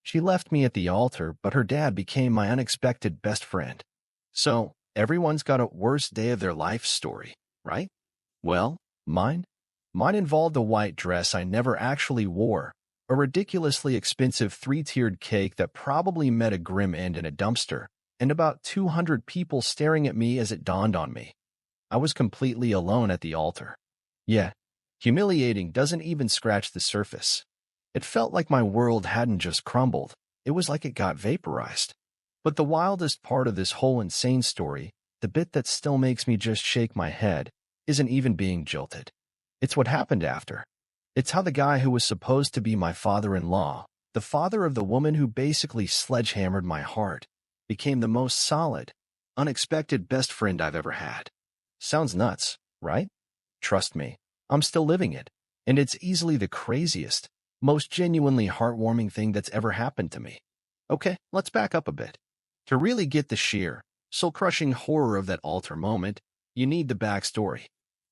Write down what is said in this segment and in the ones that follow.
She left me at the altar, but her dad became my unexpected best friend. So, everyone's got a worst day of their life story, right? Well, mine? Mine involved a white dress I never actually wore, a ridiculously expensive three-tiered cake that probably met a grim end in a dumpster, and about 200 people staring at me as it dawned on me. I was completely alone at the altar. Yeah, humiliating doesn't even scratch the surface. It felt like my world hadn't just crumbled, it was like it got vaporized. But the wildest part of this whole insane story, the bit that still makes me just shake my head, isn't even being jilted. It's what happened after. It's how the guy who was supposed to be my father-in-law, the father of the woman who basically sledgehammered my heart, became the most solid, unexpected best friend I've ever had. Sounds nuts, right? Trust me, I'm still living it, and it's easily the craziest, most genuinely heartwarming thing that's ever happened to me. Okay, let's back up a bit. To really get the sheer, soul-crushing horror of that altar moment, you need the backstory.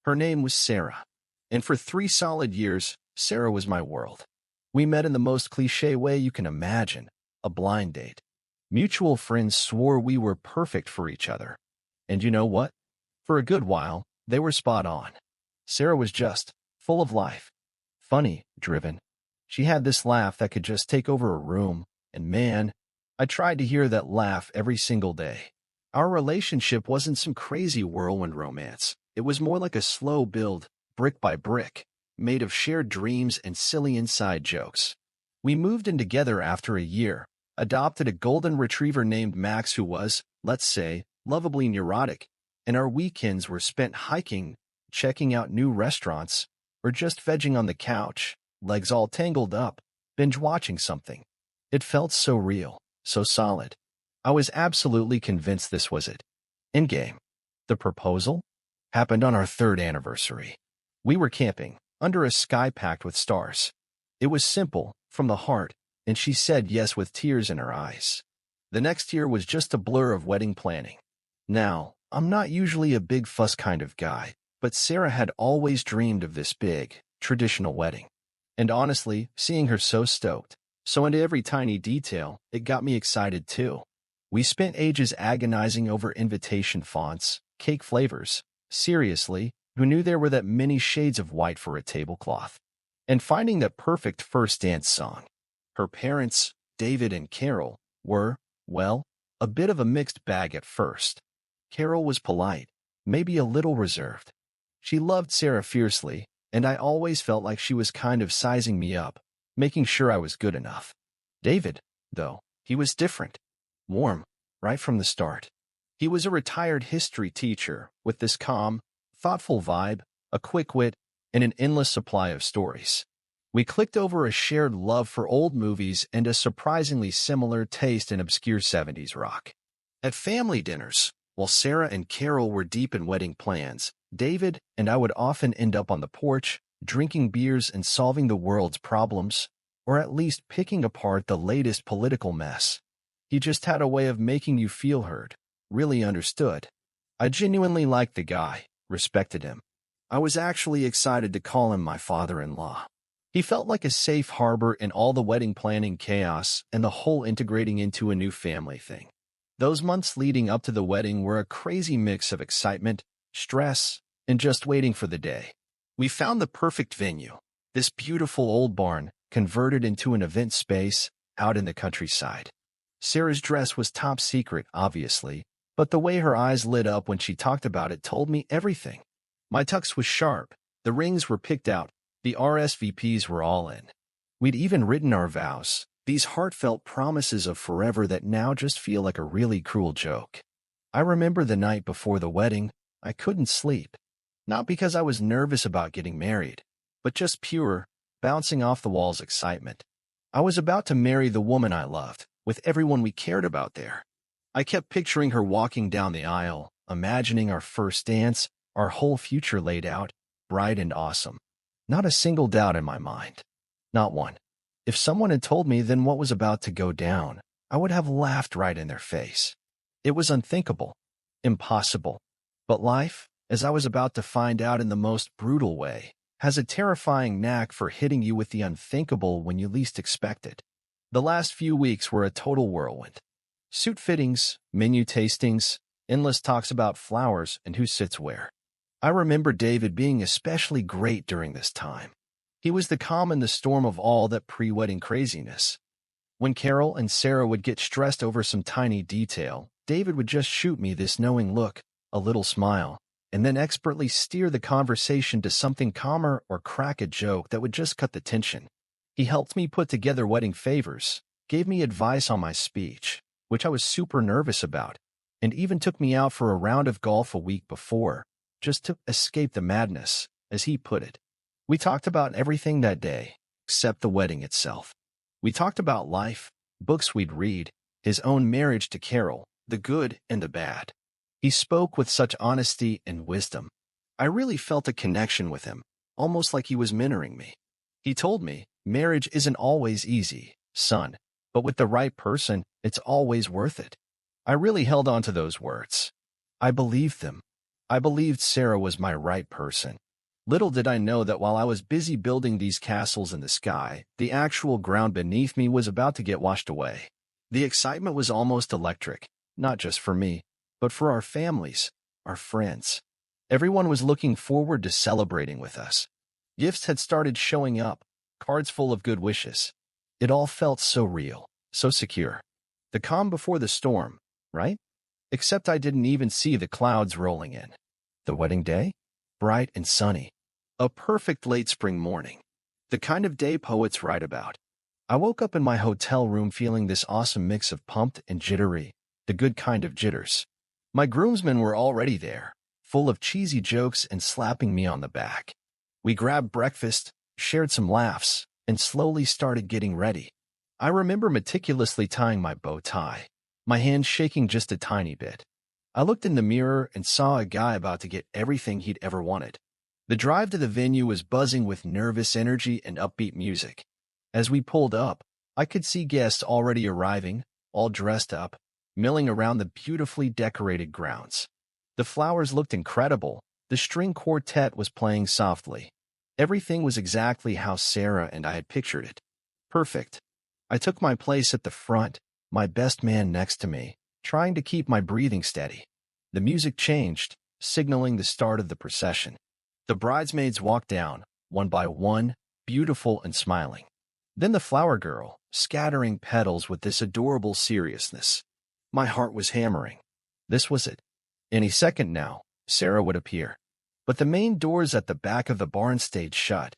Her name was Sarah, and for 3 solid years, Sarah was my world. We met in the most cliché way you can imagine, a blind date. Mutual friends swore we were perfect for each other. And you know what? For a good while, they were spot on. Sarah was just full of life, funny, driven. She had this laugh that could just take over a room, and man, I tried to hear that laugh every single day. Our relationship wasn't some crazy whirlwind romance. It was more like a slow build, brick by brick, made of shared dreams and silly inside jokes. We moved in together after a year, adopted a golden retriever named Max who was, let's say, lovably neurotic, and our weekends were spent hiking, checking out new restaurants, or just vegging on the couch, legs all tangled up, binge-watching something. It felt so real, so solid. I was absolutely convinced this was it. Endgame. The proposal happened on our 3rd anniversary. We were camping, under a sky packed with stars. It was simple, from the heart, and she said yes with tears in her eyes. The next year was just a blur of wedding planning. Now, I'm not usually a big fuss kind of guy, but Sarah had always dreamed of this big, traditional wedding. And honestly, seeing her so stoked, so into every tiny detail, it got me excited too. We spent ages agonizing over invitation fonts, cake flavors. Seriously, who knew there were that many shades of white for a tablecloth? And finding that perfect first dance song. Her parents, David and Carol, were, well, a bit of a mixed bag at first. Carol was polite, maybe a little reserved. She loved Sarah fiercely, and I always felt like she was kind of sizing me up, making sure I was good enough. David, though, he was different. Warm, right from the start. He was a retired history teacher with this calm, thoughtful vibe, a quick wit, and an endless supply of stories. We clicked over a shared love for old movies and a surprisingly similar taste in obscure 70s rock. At family dinners, while Sarah and Carol were deep in wedding plans, David and I would often end up on the porch, drinking beers and solving the world's problems, or at least picking apart the latest political mess. He just had a way of making you feel heard, really understood. I genuinely liked the guy, respected him. I was actually excited to call him my father-in-law. He felt like a safe harbor in all the wedding planning chaos and the whole integrating into a new family thing. Those months leading up to the wedding were a crazy mix of excitement, stress, and just waiting for the day. We found the perfect venue, this beautiful old barn converted into an event space out in the countryside. Sarah's dress was top secret, obviously, but the way her eyes lit up when she talked about it told me everything. My tux was sharp, the rings were picked out, the RSVPs were all in. We'd even written our vows, these heartfelt promises of forever that now just feel like a really cruel joke. I remember the night before the wedding, I couldn't sleep. Not because I was nervous about getting married, but just pure, bouncing off the walls excitement. I was about to marry the woman I loved, with everyone we cared about there. I kept picturing her walking down the aisle, imagining our first dance, our whole future laid out, bright and awesome. Not a single doubt in my mind. Not one. If someone had told me then what was about to go down, I would have laughed right in their face. It was unthinkable. Impossible. But life, as I was about to find out in the most brutal way, has a terrifying knack for hitting you with the unthinkable when you least expect it. The last few weeks were a total whirlwind. Suit fittings, menu tastings, endless talks about flowers and who sits where. I remember David being especially great during this time. He was the calm in the storm of all that pre-wedding craziness. When Carol and Sarah would get stressed over some tiny detail, David would just shoot me this knowing look, a little smile, and then expertly steer the conversation to something calmer or crack a joke that would just cut the tension. He helped me put together wedding favors, gave me advice on my speech, which I was super nervous about, and even took me out for a round of golf a week before, just to escape the madness, as he put it. We talked about everything that day, except the wedding itself. We talked about life, books we'd read, his own marriage to Carol, the good and the bad. He spoke with such honesty and wisdom. I really felt a connection with him, almost like he was mentoring me. He told me, marriage isn't always easy, son, but with the right person, it's always worth it. I really held on to those words. I believed them. I believed Sarah was my right person. Little did I know that while I was busy building these castles in the sky, the actual ground beneath me was about to get washed away. The excitement was almost electric, not just for me, but for our families, our friends. Everyone was looking forward to celebrating with us. Gifts had started showing up, cards full of good wishes. It all felt so real, so secure. The calm before the storm, right? Except I didn't even see the clouds rolling in. The wedding day? Bright and sunny. A perfect late spring morning. The kind of day poets write about. I woke up in my hotel room feeling this awesome mix of pumped and jittery, the good kind of jitters. My groomsmen were already there, full of cheesy jokes and slapping me on the back. We grabbed breakfast, shared some laughs, and slowly started getting ready. I remember meticulously tying my bow tie, my hands shaking just a tiny bit. I looked in the mirror and saw a guy about to get everything he'd ever wanted. The drive to the venue was buzzing with nervous energy and upbeat music. As we pulled up, I could see guests already arriving, all dressed up, milling around the beautifully decorated grounds. The flowers looked incredible. The string quartet was playing softly. Everything was exactly how Sarah and I had pictured it. Perfect. I took my place at the front, my best man next to me, trying to keep my breathing steady. The music changed, signaling the start of the procession. The bridesmaids walked down, one by one, beautiful and smiling. Then the flower girl, scattering petals with this adorable seriousness. My heart was hammering. This was it. Any second now, Sarah would appear. But the main doors at the back of the barn stayed shut.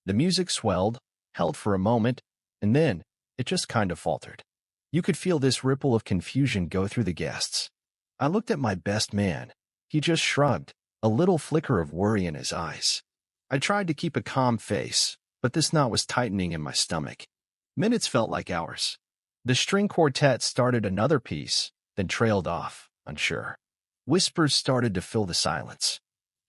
The music swelled, held for a moment, and then it just kind of faltered. You could feel this ripple of confusion go through the guests. I looked at my best man. He just shrugged, a little flicker of worry in his eyes. I tried to keep a calm face, but this knot was tightening in my stomach. Minutes felt like hours. The string quartet started another piece, then trailed off, unsure. Whispers started to fill the silence.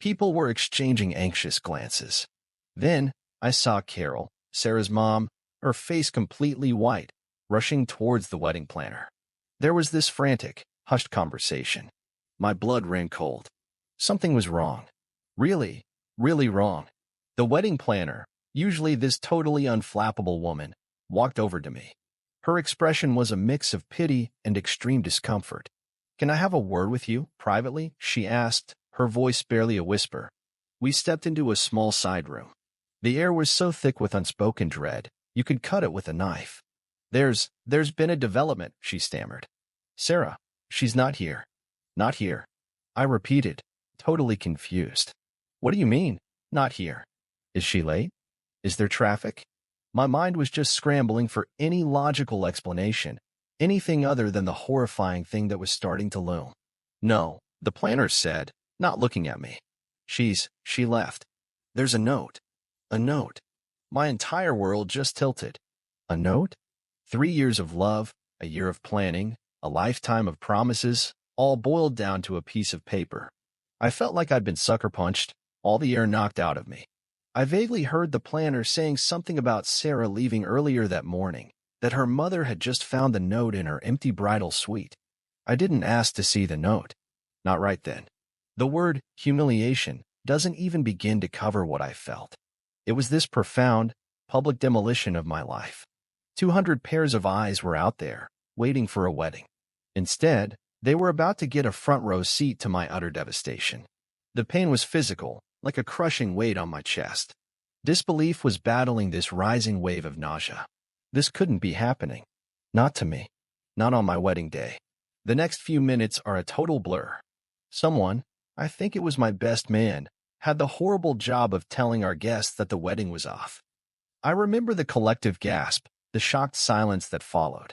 People were exchanging anxious glances. Then I saw Carol, Sarah's mom, her face completely white, rushing towards the wedding planner. There was this frantic, hushed conversation. My blood ran cold. Something was wrong. Really, really wrong. The wedding planner, usually this totally unflappable woman, walked over to me. Her expression was a mix of pity and extreme discomfort. "Can I have a word with you, privately?" she asked, her voice barely a whisper. We stepped into a small side room. The air was so thick with unspoken dread, you could cut it with a knife. There's been a development," she stammered. "Sarah, she's not here." "Not here," I repeated, totally confused. "What do you mean, not here? Is she late? Is there traffic?" My mind was just scrambling for any logical explanation, anything other than the horrifying thing that was starting to loom. "No," the planner said, not looking at me. She left. There's a note. A note. My entire world just tilted. A note? 3 years of love, a year of planning, a lifetime of promises, all boiled down to a piece of paper. I felt like I'd been sucker punched, all the air knocked out of me. I vaguely heard the planner saying something about Sarah leaving earlier that morning, that her mother had just found the note in her empty bridal suite. I didn't ask to see the note. Not right then. The word humiliation doesn't even begin to cover what I felt. It was this profound, public demolition of my life. 200 pairs of eyes were out there, waiting for a wedding. Instead, they were about to get a front row seat to my utter devastation. The pain was physical, like a crushing weight on my chest. Disbelief was battling this rising wave of nausea. This couldn't be happening. Not to me. Not on my wedding day. The next few minutes are a total blur. Someone, I think it was my best man, had the horrible job of telling our guests that the wedding was off. I remember the collective gasp, the shocked silence that followed.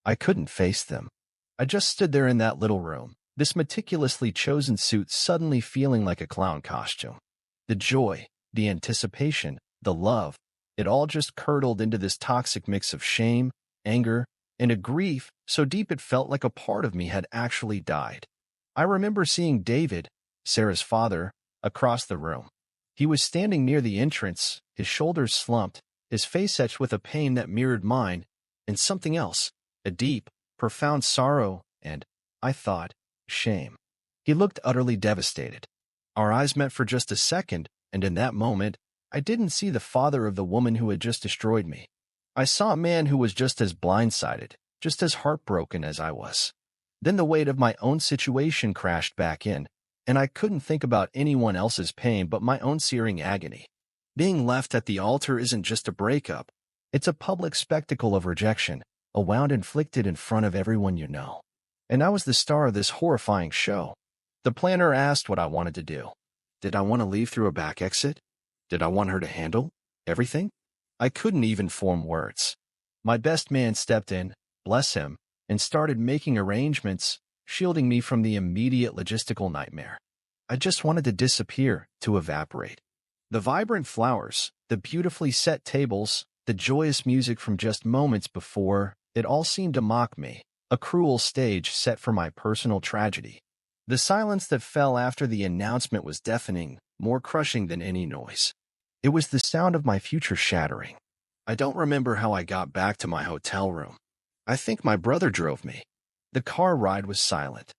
I couldn't face them. I just stood there in that little room, this meticulously chosen suit suddenly feeling like a clown costume. The joy, the anticipation, the love, it all just curdled into this toxic mix of shame, anger, and a grief so deep it felt like a part of me had actually died. I remember seeing David, Sarah's father, across the room. He was standing near the entrance, his shoulders slumped, his face etched with a pain that mirrored mine, and something else, a deep, profound sorrow and, I thought, shame. He looked utterly devastated. Our eyes met for just a second, and in that moment, I didn't see the father of the woman who had just destroyed me. I saw a man who was just as blindsided, just as heartbroken as I was. Then the weight of my own situation crashed back in, and I couldn't think about anyone else's pain but my own searing agony. Being left at the altar isn't just a breakup. It's a public spectacle of rejection, a wound inflicted in front of everyone you know. And I was the star of this horrifying show. The planner asked what I wanted to do. Did I want to leave through a back exit? Did I want her to handle everything? I couldn't even form words. My best man stepped in, bless him, and started making arrangements, shielding me from the immediate logistical nightmare. I just wanted to disappear, to evaporate. The vibrant flowers, the beautifully set tables, the joyous music from just moments before, it all seemed to mock me, a cruel stage set for my personal tragedy. The silence that fell after the announcement was deafening, more crushing than any noise. It was the sound of my future shattering. I don't remember how I got back to my hotel room. I think my brother drove me. The car ride was silent.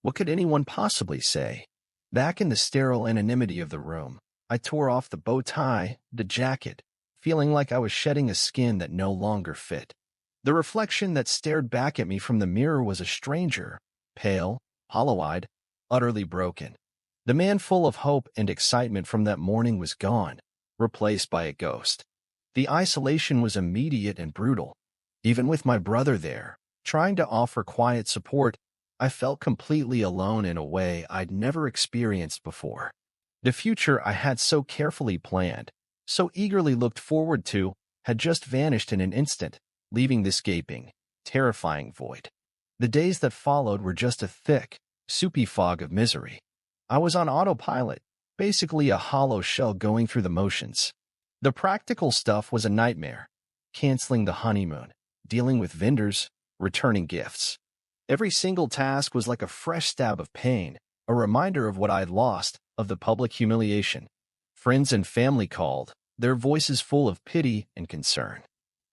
What could anyone possibly say? Back in the sterile anonymity of the room, I tore off the bow tie, the jacket, feeling like I was shedding a skin that no longer fit. The reflection that stared back at me from the mirror was a stranger, pale, hollow-eyed, utterly broken. The man full of hope and excitement from that morning was gone, replaced by a ghost. The isolation was immediate and brutal. Even with my brother there, trying to offer quiet support, I felt completely alone in a way I'd never experienced before. The future I had so carefully planned, so eagerly looked forward to, had just vanished in an instant, leaving this gaping, terrifying void. The days that followed were just a thick, soupy fog of misery. I was on autopilot, basically a hollow shell going through the motions. The practical stuff was a nightmare. Canceling the honeymoon, dealing with vendors, returning gifts. Every single task was like a fresh stab of pain, a reminder of what I'd lost, of the public humiliation. Friends and family called, their voices full of pity and concern.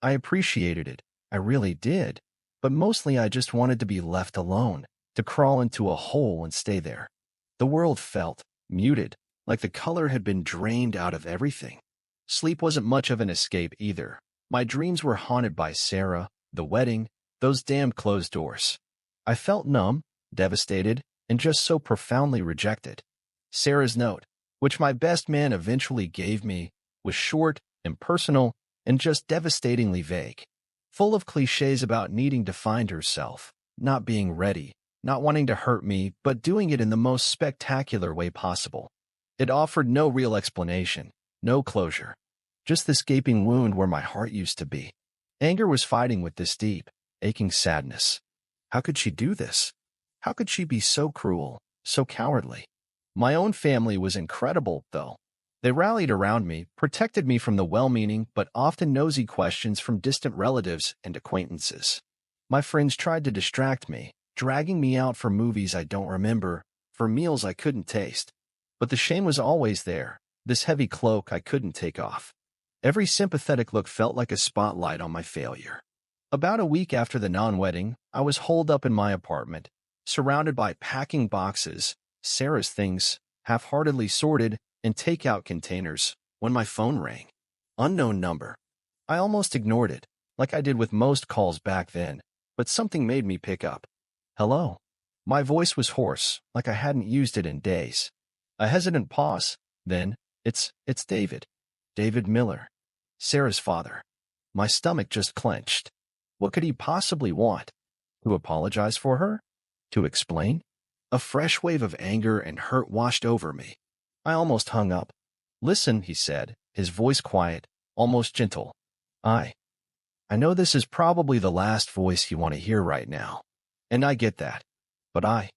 I appreciated it, I really did, but mostly I just wanted to be left alone, to crawl into a hole and stay there. The world felt muted, like the color had been drained out of everything. Sleep wasn't much of an escape either. My dreams were haunted by Sarah, the wedding, those damned closed doors. I felt numb, devastated, and just so profoundly rejected. Sarah's note, which my best man eventually gave me, was short, impersonal, and just devastatingly vague. Full of cliches about needing to find herself, not being ready, not wanting to hurt me, but doing it in the most spectacular way possible. It offered no real explanation, no closure. Just this gaping wound where my heart used to be. Anger was fighting with this deep, aching sadness. How could she do this? How could she be so cruel, so cowardly? My own family was incredible, though. They rallied around me, protected me from the well-meaning but often nosy questions from distant relatives and acquaintances. My friends tried to distract me, dragging me out for movies I don't remember, for meals I couldn't taste. But the shame was always there, this heavy cloak I couldn't take off. Every sympathetic look felt like a spotlight on my failure. About a week after the non-wedding, I was holed up in my apartment, surrounded by packing boxes, Sarah's things, half-heartedly sorted, and takeout containers, when my phone rang. Unknown number. I almost ignored it. like I did with most calls back then, but something made me pick up. Hello. My voice was hoarse, like I hadn't used it in days. A hesitant pause. Then, it's David. David Miller. Sarah's father. My stomach just clenched. What could he possibly want? To apologize for her? To explain? A fresh wave of anger and hurt washed over me. I almost hung up. Listen, he said, his voice quiet, almost gentle. I know this is probably the last voice you want to hear right now. And I get that. But I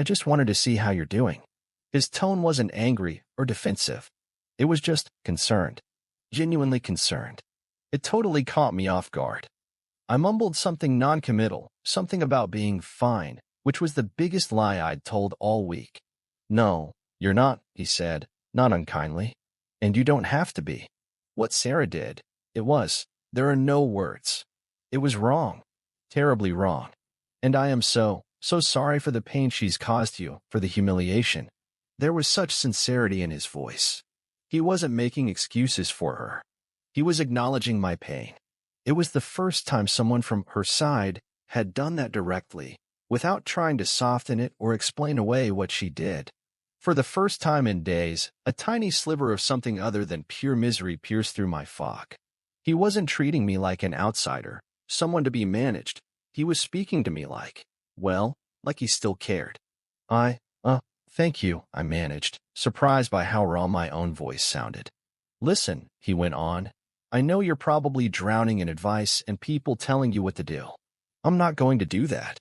just wanted to see how you're doing. His tone wasn't angry or defensive. It was just concerned. Genuinely concerned. It totally caught me off guard. I mumbled something non-committal, something about being fine, which was the biggest lie I'd told all week. No, you're not, he said, not unkindly. And you don't have to be. What Sarah did, there are no words. It was wrong. Terribly wrong. And I am so sorry for the pain she's caused you, for the humiliation. There was such sincerity in his voice. He wasn't making excuses for her. He was acknowledging my pain. It was the first time someone from her side had done that directly, without trying to soften it or explain away what she did. For the first time in days, a tiny sliver of something other than pure misery pierced through my fog. He wasn't treating me like an outsider, someone to be managed. He was speaking to me like he still cared. Thank you, I managed, surprised by how raw my own voice sounded. Listen, he went on, I know you're probably drowning in advice and people telling you what to do. I'm not going to do that.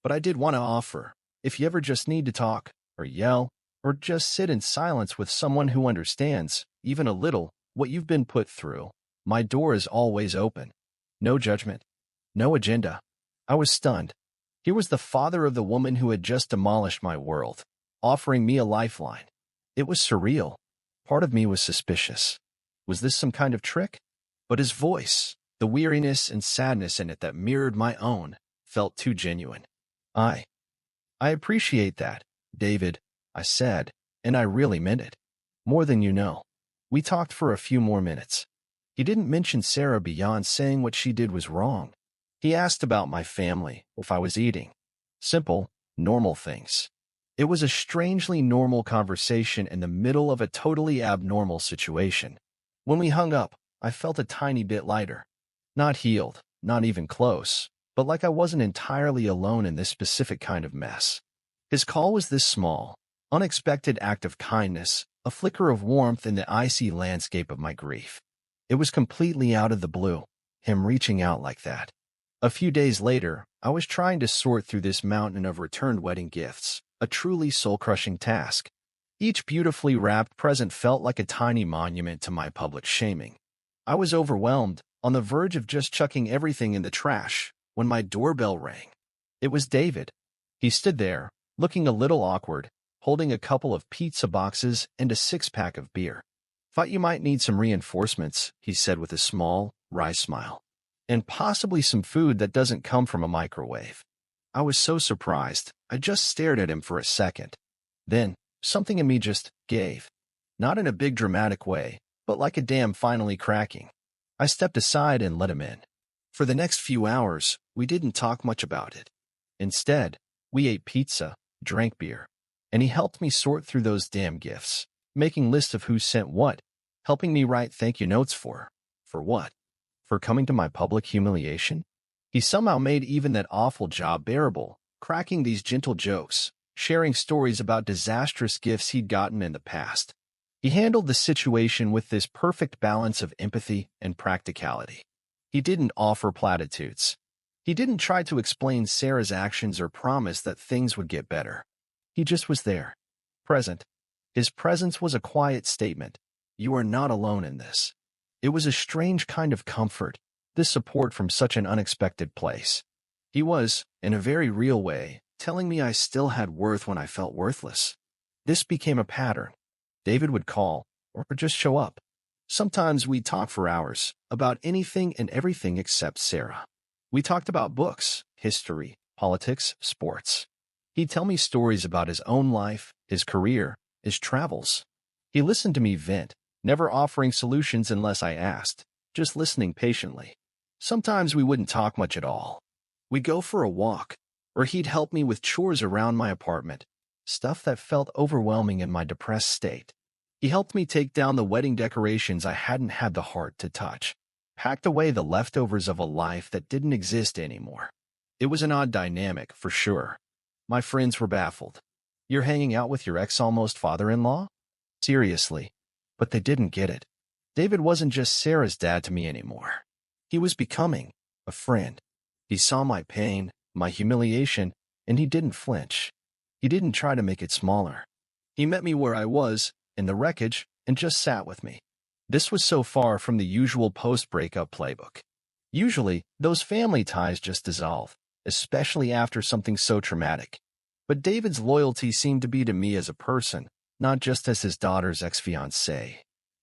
But I did want to offer, if you ever just need to talk, or yell, or just sit in silence with someone who understands, even a little, what you've been put through, my door is always open. No judgment. No agenda. I was stunned. Here was the father of the woman who had just demolished my world, offering me a lifeline. It was surreal. Part of me was suspicious. Was this some kind of trick? But his voice, the weariness and sadness in it that mirrored my own, felt too genuine. I appreciate that, David, I said, and I really meant it. More than you know. We talked for a few more minutes. He didn't mention Sarah beyond saying what she did was wrong. He asked about my family, if I was eating. Simple, normal things. It was a strangely normal conversation in the middle of a totally abnormal situation. When we hung up, I felt a tiny bit lighter. Not healed, not even close, but like I wasn't entirely alone in this specific kind of mess. His call was this small, unexpected act of kindness, a flicker of warmth in the icy landscape of my grief. It was completely out of the blue, him reaching out like that. A few days later, I was trying to sort through this mountain of returned wedding gifts, a truly soul-crushing task. Each beautifully wrapped present felt like a tiny monument to my public shaming. I was overwhelmed, on the verge of just chucking everything in the trash, when my doorbell rang. It was David. He stood there, looking a little awkward, holding a couple of pizza boxes and a six-pack of beer. Thought you might need some reinforcements, he said with a small, wry smile. And possibly some food that doesn't come from a microwave. I was so surprised, I just stared at him for a second. Then, something in me just gave. Not in a big dramatic way, but like a dam finally cracking. I stepped aside and let him in. For the next few hours, we didn't talk much about it. Instead, we ate pizza, drank beer, and he helped me sort through those damn gifts, making lists of who sent what, helping me write thank you notes for what? For coming to my public humiliation? He somehow made even that awful job bearable, cracking these gentle jokes, sharing stories about disastrous gifts he'd gotten in the past. He handled the situation with this perfect balance of empathy and practicality. He didn't offer platitudes. He didn't try to explain Sarah's actions or promise that things would get better. He just was there, present. His presence was a quiet statement. You are not alone in this. It was a strange kind of comfort, this support from such an unexpected place. He was, in a very real way, telling me I still had worth when I felt worthless. This became a pattern. David would call, or just show up. Sometimes we'd talk for hours, about anything and everything except Sarah. We talked about books, history, politics, sports. He'd tell me stories about his own life, his career, his travels. He listened to me vent, never offering solutions unless I asked, just listening patiently. Sometimes we wouldn't talk much at all. We'd go for a walk, or he'd help me with chores around my apartment, stuff that felt overwhelming in my depressed state. He helped me take down the wedding decorations I hadn't had the heart to touch, packed away the leftovers of a life that didn't exist anymore. It was an odd dynamic, for sure. My friends were baffled. You're hanging out with your ex-almost father-in-law? Seriously. But they didn't get it. David wasn't just Sarah's dad to me anymore. He was becoming a friend. He saw my pain, my humiliation, and he didn't flinch. He didn't try to make it smaller. He met me where I was, in the wreckage, and just sat with me. This was so far from the usual post-breakup playbook. Usually, those family ties just dissolve, especially after something so traumatic. But David's loyalty seemed to be to me as a person, not just as his daughter's ex-fiancée.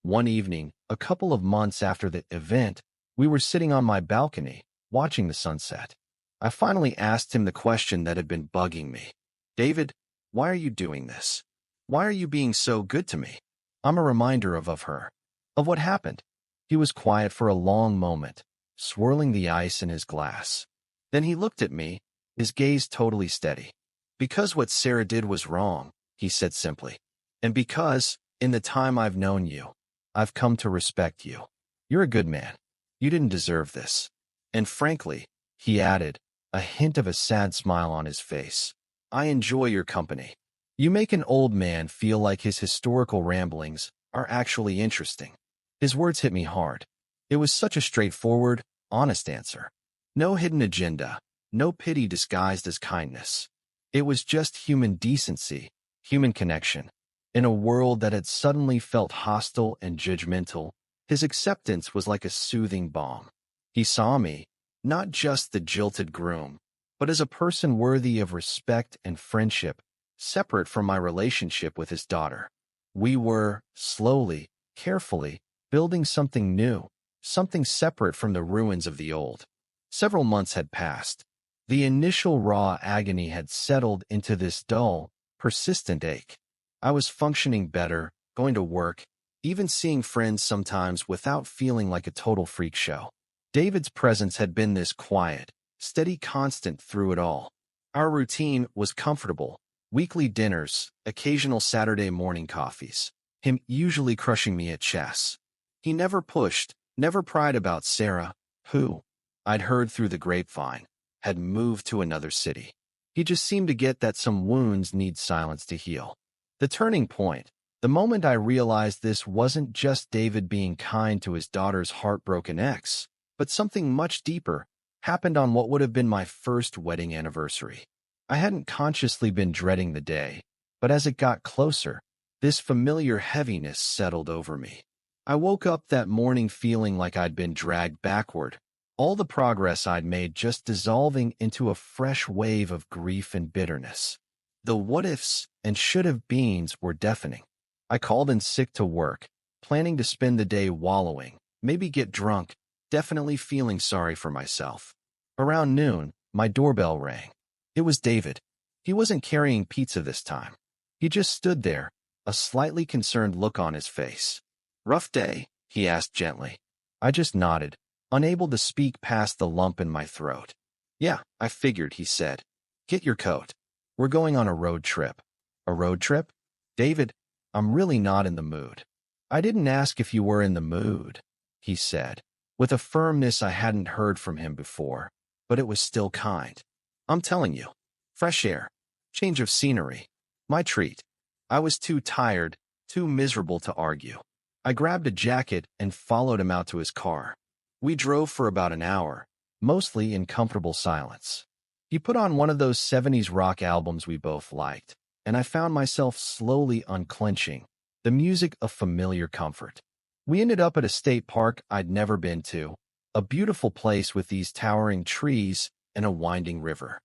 One evening, a couple of months after the event, we were sitting on my balcony, watching the sunset. I finally asked him the question that had been bugging me. David, why are you doing this? Why are you being so good to me? I'm a reminder of her. Of what happened. He was quiet for a long moment, swirling the ice in his glass. Then he looked at me, his gaze totally steady. Because what Sarah did was wrong, he said simply. And because, in the time I've known you, I've come to respect you. You're a good man. You didn't deserve this. And frankly, he added, a hint of a sad smile on his face, I enjoy your company. You make an old man feel like his historical ramblings are actually interesting. His words hit me hard. It was such a straightforward, honest answer. No hidden agenda, no pity disguised as kindness. It was just human decency, human connection. In a world that had suddenly felt hostile and judgmental, his acceptance was like a soothing balm. He saw me, not just the jilted groom, but as a person worthy of respect and friendship, separate from my relationship with his daughter. We were, slowly, carefully, building something new, something separate from the ruins of the old. Several months had passed. The initial raw agony had settled into this dull, persistent ache. I was functioning better, going to work, even seeing friends sometimes without feeling like a total freak show. David's presence had been this quiet, steady constant through it all. Our routine was comfortable. Weekly dinners, occasional Saturday morning coffees. Him usually crushing me at chess. He never pushed, never pried about Sarah, who, I'd heard through the grapevine, had moved to another city. He just seemed to get that some wounds need silence to heal. The turning point, the moment I realized this wasn't just David being kind to his daughter's heartbroken ex, but something much deeper, happened on what would have been my first wedding anniversary. I hadn't consciously been dreading the day, but as it got closer, this familiar heaviness settled over me. I woke up that morning feeling like I'd been dragged backward, all the progress I'd made just dissolving into a fresh wave of grief and bitterness. The what-ifs and should-have-beens were deafening. I called in sick to work, planning to spend the day wallowing, maybe get drunk, definitely feeling sorry for myself. Around noon, my doorbell rang. It was David. He wasn't carrying pizza this time. He just stood there, a slightly concerned look on his face. Rough day? He asked gently. I just nodded, unable to speak past the lump in my throat. Yeah, I figured, he said. Get your coat. We're going on a road trip. A road trip? David, I'm really not in the mood. I didn't ask if you were in the mood, he said, with a firmness I hadn't heard from him before, but it was still kind. I'm telling you. Fresh air. Change of scenery. My treat. I was too tired, too miserable to argue. I grabbed a jacket and followed him out to his car. We drove for about an hour, mostly in comfortable silence. He put on one of those 70s rock albums we both liked, and I found myself slowly unclenching, the music of familiar comfort. We ended up at a state park I'd never been to, a beautiful place with these towering trees and a winding river.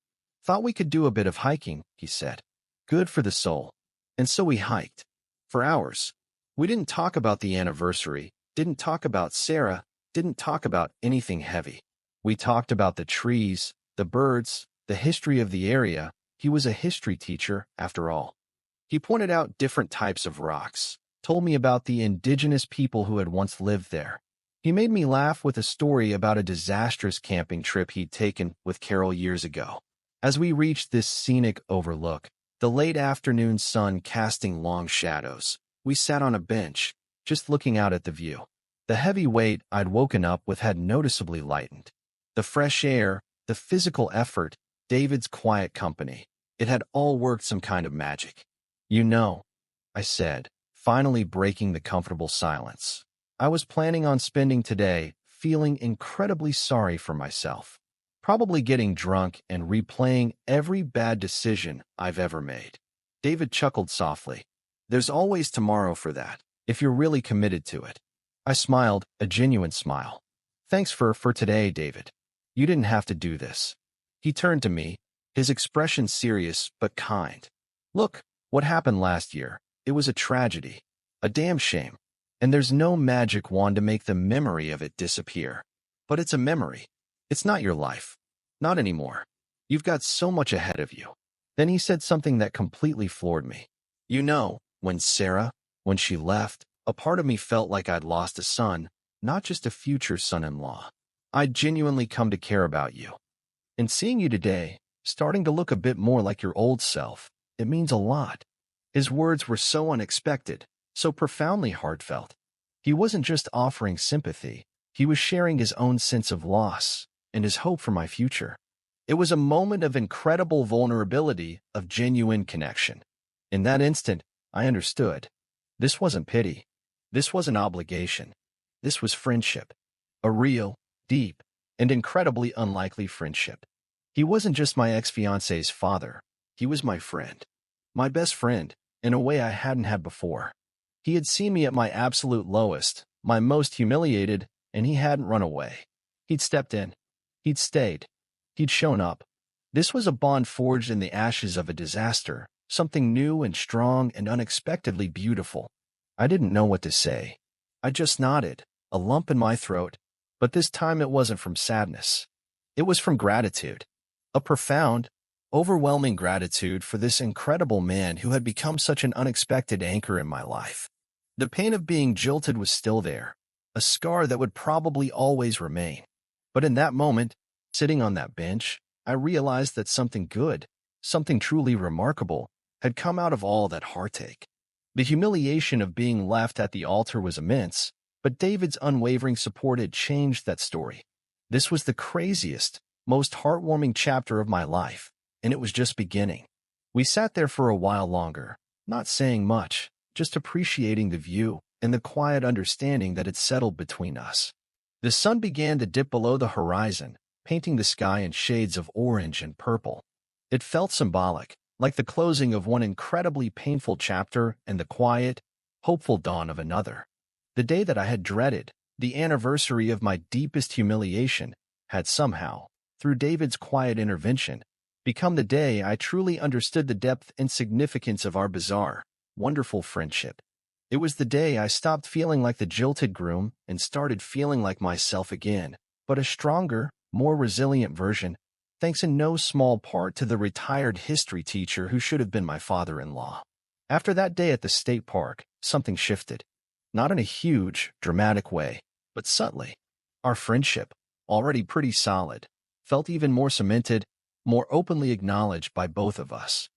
Thought we could do a bit of hiking, he said. Good for the soul. And so we hiked. For hours. We didn't talk about the anniversary, didn't talk about Sarah, didn't talk about anything heavy. We talked about the trees, the birds, the history of the area. He was a history teacher, after all. He pointed out different types of rocks, told me about the indigenous people who had once lived there. He made me laugh with a story about a disastrous camping trip he'd taken with Carol years ago. As we reached this scenic overlook, the late afternoon sun casting long shadows, we sat on a bench, just looking out at the view. The heavy weight I'd woken up with had noticeably lightened. The fresh air, the physical effort, David's quiet company, it had all worked some kind of magic. You know, I said, finally breaking the comfortable silence. I was planning on spending today feeling incredibly sorry for myself, probably getting drunk and replaying every bad decision I've ever made. David chuckled softly. There's always tomorrow for that, if you're really committed to it. I smiled, a genuine smile. Thanks for today, David. You didn't have to do this. He turned to me, his expression serious but kind. Look, what happened last year, it was a tragedy, a damn shame. And there's no magic wand to make the memory of it disappear. But it's a memory. It's not your life. Not anymore. You've got so much ahead of you. Then he said something that completely floored me. You know, when she left, a part of me felt like I'd lost a son, not just a future son-in-law. I'd genuinely come to care about you. And seeing you today, starting to look a bit more like your old self, it means a lot. His words were so unexpected, so profoundly heartfelt. He wasn't just offering sympathy, he was sharing his own sense of loss and his hope for my future. It was a moment of incredible vulnerability, of genuine connection. In that instant, I understood. This wasn't pity. This wasn't obligation. This was friendship. A real, deep, and incredibly unlikely friendship. He wasn't just my ex-fiancée's father. He was my friend. My best friend, in a way I hadn't had before. He had seen me at my absolute lowest, my most humiliated, and he hadn't run away. He'd stepped in. He'd stayed. He'd shown up. This was a bond forged in the ashes of a disaster, something new and strong and unexpectedly beautiful. I didn't know what to say. I just nodded, a lump in my throat, but this time it wasn't from sadness. It was from gratitude. A profound, overwhelming gratitude for this incredible man who had become such an unexpected anchor in my life. The pain of being jilted was still there, a scar that would probably always remain. But in that moment, sitting on that bench, I realized that something good, something truly remarkable, had come out of all that heartache. The humiliation of being left at the altar was immense, but David's unwavering support had changed that story. This was the craziest, most heartwarming chapter of my life, and it was just beginning. We sat there for a while longer, not saying much, just appreciating the view and the quiet understanding that had settled between us. The sun began to dip below the horizon, painting the sky in shades of orange and purple. It felt symbolic, like the closing of one incredibly painful chapter and the quiet, hopeful dawn of another. The day that I had dreaded, the anniversary of my deepest humiliation, had somehow, through David's quiet intervention, become the day I truly understood the depth and significance of our bizarre, wonderful friendship. It was the day I stopped feeling like the jilted groom and started feeling like myself again, but a stronger, more resilient version, thanks in no small part to the retired history teacher who should have been my father-in-law. After that day at the state park, something shifted. Not in a huge, dramatic way, but subtly. Our friendship, already pretty solid, felt even more cemented, more openly acknowledged by both of us.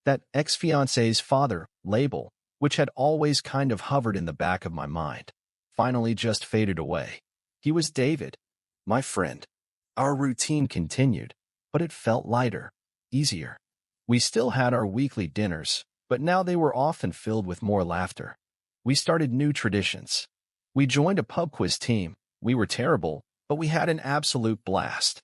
That ex-fiancée's father label, which had always kind of hovered in the back of my mind, finally just faded away. He was David, my friend. Our routine continued, but it felt lighter, easier. We still had our weekly dinners, but now they were often filled with more laughter. We started new traditions. We joined a pub quiz team. We were terrible, but we had an absolute blast.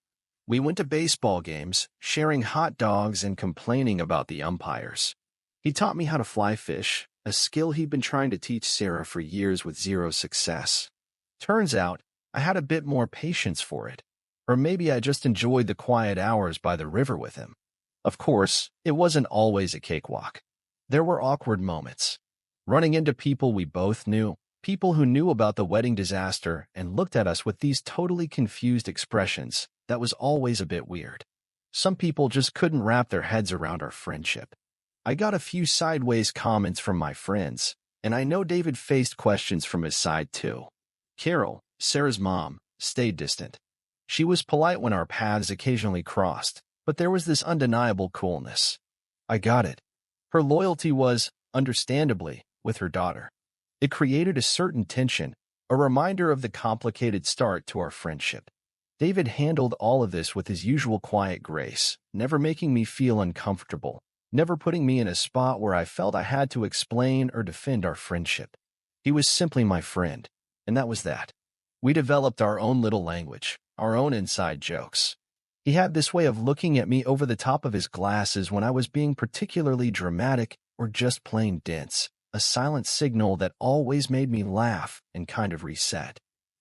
We went to baseball games, sharing hot dogs and complaining about the umpires. He taught me how to fly fish, a skill he'd been trying to teach Sarah for years with zero success. Turns out, I had a bit more patience for it. Or maybe I just enjoyed the quiet hours by the river with him. Of course, it wasn't always a cakewalk. There were awkward moments. Running into people we both knew, people who knew about the wedding disaster and looked at us with these totally confused expressions, that was always a bit weird. Some people just couldn't wrap their heads around our friendship. I got a few sideways comments from my friends, and I know David faced questions from his side too. Carol, Sarah's mom, stayed distant. She was polite when our paths occasionally crossed, but there was this undeniable coolness. I got it. Her loyalty was, understandably, with her daughter. It created a certain tension, a reminder of the complicated start to our friendship. David handled all of this with his usual quiet grace, never making me feel uncomfortable, never putting me in a spot where I felt I had to explain or defend our friendship. He was simply my friend, and that was that. We developed our own little language, our own inside jokes. He had this way of looking at me over the top of his glasses when I was being particularly dramatic or just plain dense, a silent signal that always made me laugh and kind of reset.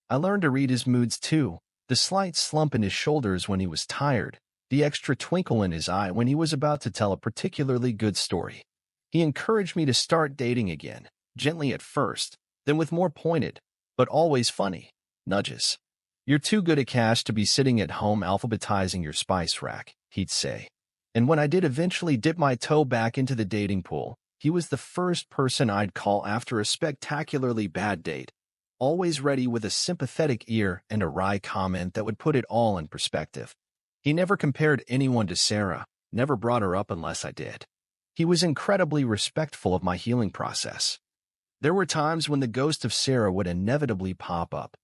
I learned to read his moods too, the slight slump in his shoulders when he was tired, the extra twinkle in his eye when he was about to tell a particularly good story. He encouraged me to start dating again, gently at first, then with more pointed, but always funny, nudges. You're too good a cash to be sitting at home alphabetizing your spice rack, he'd say. And when I did eventually dip my toe back into the dating pool, he was the first person I'd call after a spectacularly bad date, always ready with a sympathetic ear and a wry comment that would put it all in perspective. He never compared anyone to Sarah, never brought her up unless I did. He was incredibly respectful of my healing process. There were times when the ghost of Sarah would inevitably pop up.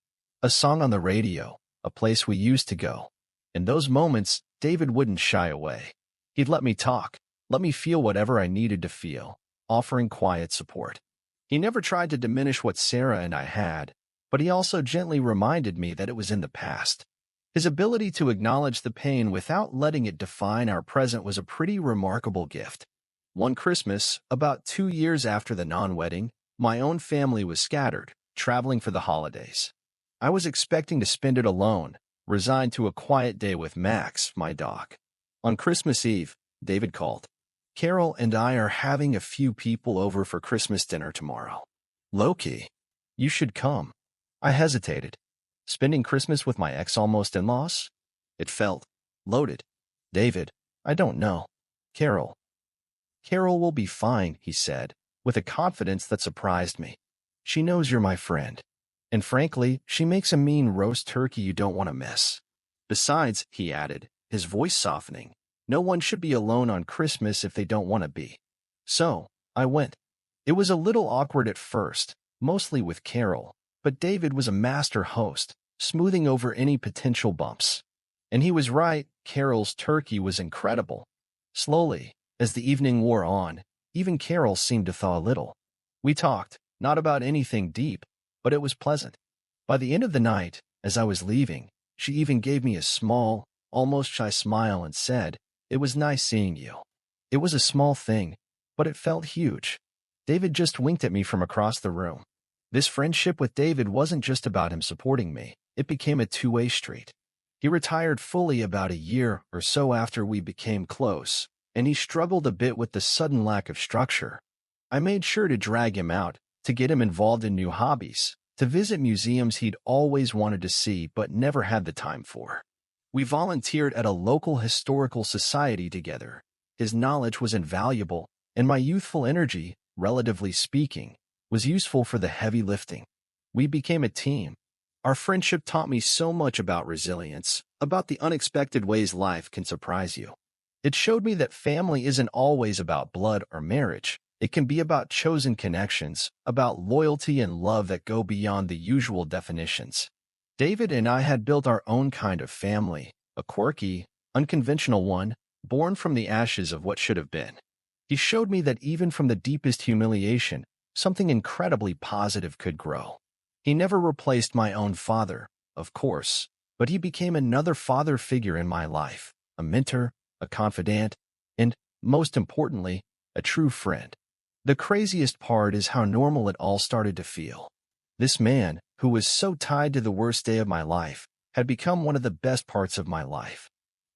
A song on the radio, a place we used to go. In those moments, David wouldn't shy away. He'd let me talk, let me feel whatever I needed to feel, offering quiet support. He never tried to diminish what Sarah and I had, but he also gently reminded me that it was in the past. His ability to acknowledge the pain without letting it define our present was a pretty remarkable gift. One Christmas, about 2 years after the non-wedding, my own family was scattered, traveling for the holidays. I was expecting to spend it alone, resigned to a quiet day with Max, my dog. On Christmas Eve, David called. Carol and I are having a few people over for Christmas dinner tomorrow. Low-key, you should come. I hesitated. Spending Christmas with my ex-almost in-laws? It felt loaded. David, I don't know. Carol. Carol will be fine, he said, with a confidence that surprised me. She knows you're my friend. And frankly, she makes a mean roast turkey you don't want to miss. Besides, he added, his voice softening, no one should be alone on Christmas if they don't want to be. So, I went. It was a little awkward at first, mostly with Carol, but David was a master host, smoothing over any potential bumps. And he was right, Carol's turkey was incredible. Slowly, as the evening wore on, even Carol seemed to thaw a little. We talked, not about anything deep, but it was pleasant. By the end of the night, as I was leaving, she even gave me a small, almost shy smile and said, "It was nice seeing you." It was a small thing, but it felt huge. David just winked at me from across the room. This friendship with David wasn't just about him supporting me. It became a two-way street. He retired fully about a year or so after we became close, and he struggled a bit with the sudden lack of structure. I made sure to drag him out, to get him involved in new hobbies, to visit museums he'd always wanted to see but never had the time for. We volunteered at a local historical society together. His knowledge was invaluable, and my youthful energy, relatively speaking, was useful for the heavy lifting. We became a team. Our friendship taught me so much about resilience, about the unexpected ways life can surprise you. It showed me that family isn't always about blood or marriage. It can be about chosen connections, about loyalty and love that go beyond the usual definitions. David and I had built our own kind of family, a quirky, unconventional one, born from the ashes of what should have been. He showed me that even from the deepest humiliation, something incredibly positive could grow. He never replaced my own father, of course, but he became another father figure in my life, a mentor, a confidant, and, most importantly, a true friend. The craziest part is how normal it all started to feel. This man, who was so tied to the worst day of my life, had become one of the best parts of my life.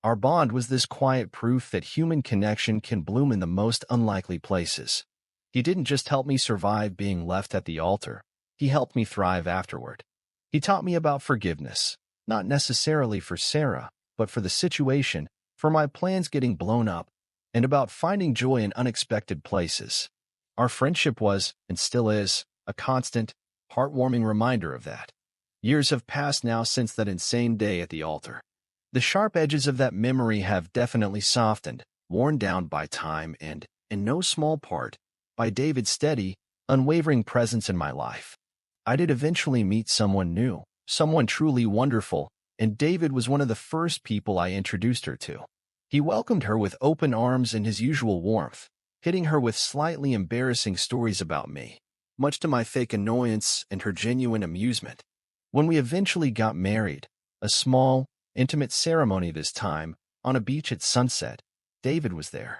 Our bond was this quiet proof that human connection can bloom in the most unlikely places. He didn't just help me survive being left at the altar. He helped me thrive afterward. He taught me about forgiveness, not necessarily for Sarah, but for the situation, for my plans getting blown up, and about finding joy in unexpected places. Our friendship was, and still is, a constant, heartwarming reminder of that. Years have passed now since that insane day at the altar. The sharp edges of that memory have definitely softened, worn down by time and, in no small part, by David's steady, unwavering presence in my life. I did eventually meet someone new, someone truly wonderful, and David was one of the first people I introduced her to. He welcomed her with open arms and his usual warmth, hitting her with slightly embarrassing stories about me, much to my fake annoyance and her genuine amusement. When we eventually got married, a small, intimate ceremony this time, on a beach at sunset, David was there.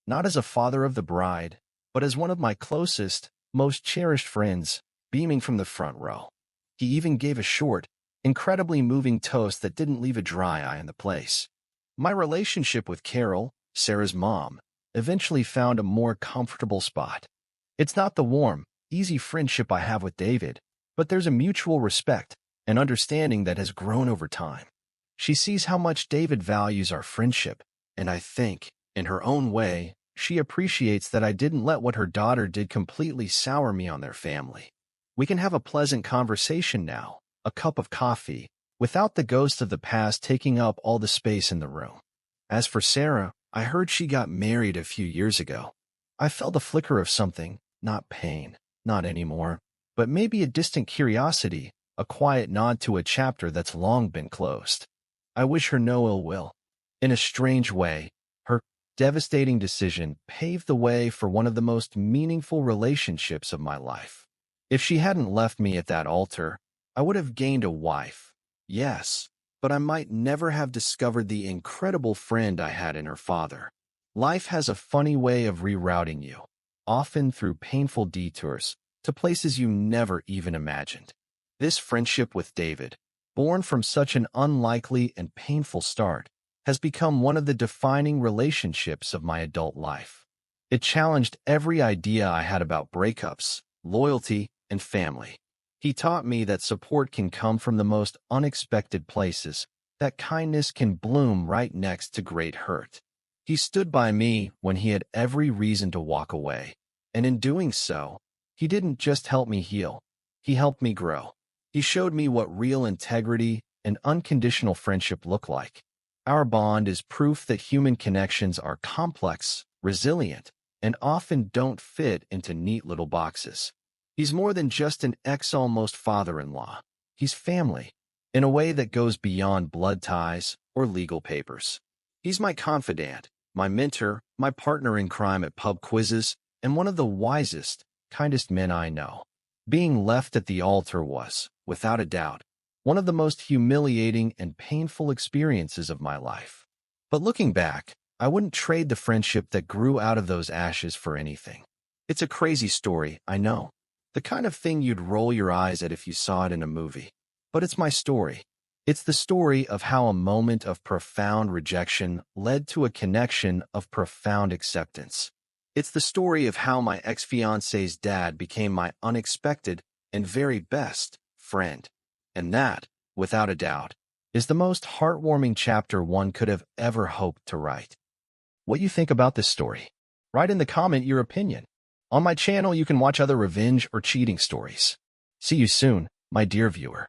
Not as a father of the bride, but as one of my closest, most cherished friends, beaming from the front row. He even gave a short, incredibly moving toast that didn't leave a dry eye in the place. My relationship with Carol, Sarah's mom, eventually found a more comfortable spot. It's not the warm, easy friendship I have with David, but there's a mutual respect and understanding that has grown over time. She sees how much David values our friendship, and I think, in her own way, she appreciates that I didn't let what her daughter did completely sour me on their family. We can have a pleasant conversation now, a cup of coffee, without the ghost of the past taking up all the space in the room. As for Sarah, I heard she got married a few years ago. I felt a flicker of something, not pain, not anymore, but maybe a distant curiosity, a quiet nod to a chapter that's long been closed. I wish her no ill will. In a strange way, her devastating decision paved the way for one of the most meaningful relationships of my life. If she hadn't left me at that altar, I would have gained a wife, yes, but I might never have discovered the incredible friend I had in her father. Life has a funny way of rerouting you, often through painful detours, to places you never even imagined. This friendship with David, born from such an unlikely and painful start, has become one of the defining relationships of my adult life. It challenged every idea I had about breakups, loyalty, and family. He taught me that support can come from the most unexpected places, that kindness can bloom right next to great hurt. He stood by me when he had every reason to walk away, and in doing so, he didn't just help me heal, he helped me grow. He showed me what real integrity and unconditional friendship look like. Our bond is proof that human connections are complex, resilient, and often don't fit into neat little boxes. He's more than just an ex-almost father-in-law. He's family, in a way that goes beyond blood ties or legal papers. He's my confidant, my mentor, my partner in crime at pub quizzes, and one of the wisest, kindest men I know. Being left at the altar was, without a doubt, one of the most humiliating and painful experiences of my life. But looking back, I wouldn't trade the friendship that grew out of those ashes for anything. It's a crazy story, I know. The kind of thing you'd roll your eyes at if you saw it in a movie. But it's my story. It's the story of how a moment of profound rejection led to a connection of profound acceptance. It's the story of how my ex-fiancée's dad became my unexpected and very best friend. And that, without a doubt, is the most heartwarming chapter one could have ever hoped to write. What you think about this story? Write in the comment your opinion. On my channel, you can watch other revenge or cheating stories. See you soon, my dear viewer.